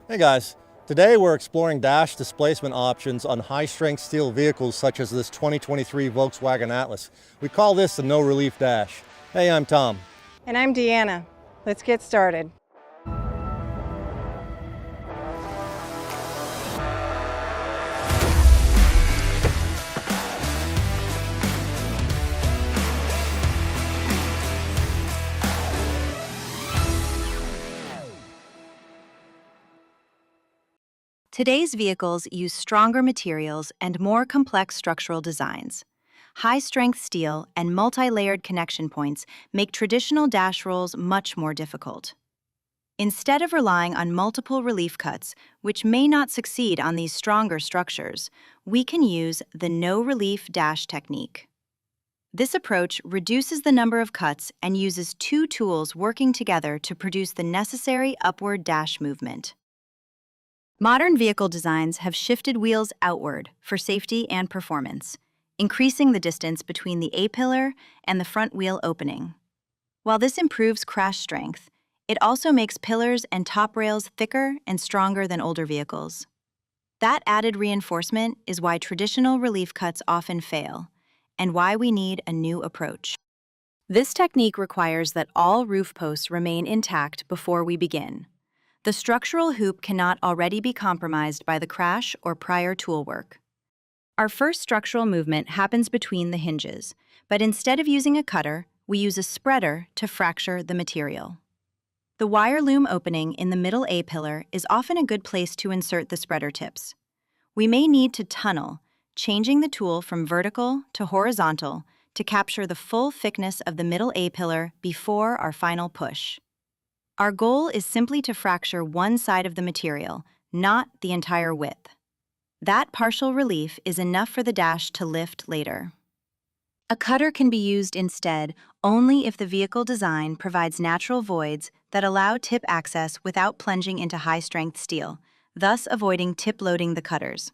Hey guys, today we're exploring dash displacement options on high-strength steel vehicles such as this 2023 Volkswagen Atlas. We call this the No Relief Dash. Hey, I'm Tom. And I'm Deanna. Let's get started. Today's vehicles use stronger materials and more complex structural designs. High-strength steel and multi-layered connection points make traditional dash rolls much more difficult. Instead of relying on multiple relief cuts, which may not succeed on these stronger structures, we can use the No Relief Dash technique. This approach reduces the number of cuts and uses two tools working together to produce the necessary upward dash movement. Modern vehicle designs have shifted wheels outward for safety and performance, increasing the distance between the A-pillar and the front wheel opening. While this improves crash strength, it also makes pillars and top rails thicker and stronger than older vehicles. That added reinforcement is why traditional relief cuts often fail, and why we need a new approach. This technique requires that all roof posts remain intact before we begin. The structural hoop cannot already be compromised by the crash or prior tool work. Our first structural movement happens between the hinges, but instead of using a cutter, we use a spreader to fracture the material. The wire loom opening in the middle A-pillar is often a good place to insert the spreader tips. We may need to tunnel, changing the tool from vertical to horizontal to capture the full thickness of the middle A-pillar before our final push. Our goal is simply to fracture one side of the material, not the entire width. That partial relief is enough for the dash to lift later. A cutter can be used instead only if the vehicle design provides natural voids that allow tip access without plunging into high-strength steel, thus avoiding tip-loading the cutters.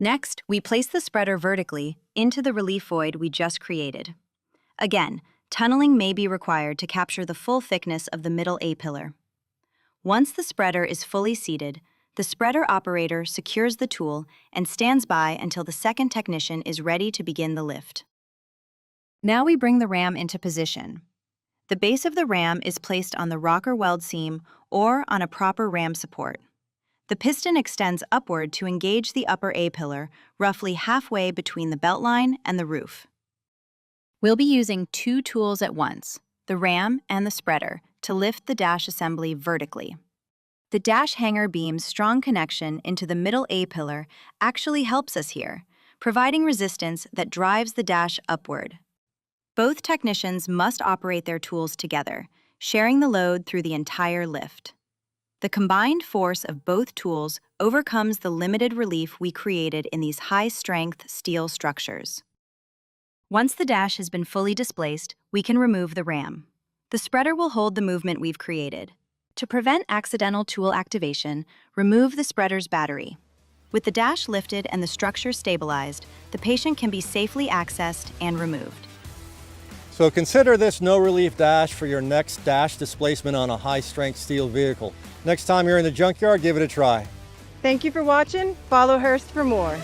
Next, we place the spreader vertically into the relief void we just created. Again, tunneling may be required to capture the full thickness of the middle A-pillar. Once the spreader is fully seated, the spreader operator secures the tool and stands by until the second technician is ready to begin the lift. Now we bring the ram into position. The base of the ram is placed on the rocker weld seam or on a proper ram support. The piston extends upward to engage the upper A-pillar, roughly halfway between the belt line and the roof. We'll be using two tools at once, the ram and the spreader, to lift the dash assembly vertically. The dash hanger beam's strong connection into the middle A-pillar actually helps us here, providing resistance that drives the dash upward. Both technicians must operate their tools together, sharing the load through the entire lift. The combined force of both tools overcomes the limited relief we created in these high-strength steel structures. Once the dash has been fully displaced, we can remove the ram. The spreader will hold the movement we've created. To prevent accidental tool activation, remove the spreader's battery. With the dash lifted and the structure stabilized, the patient can be safely accessed and removed. So consider this No Relief Dash for your next dash displacement on a high-strength steel vehicle. Next time you're in the junkyard, give it a try. Thank you for watching. Follow Hurst for more.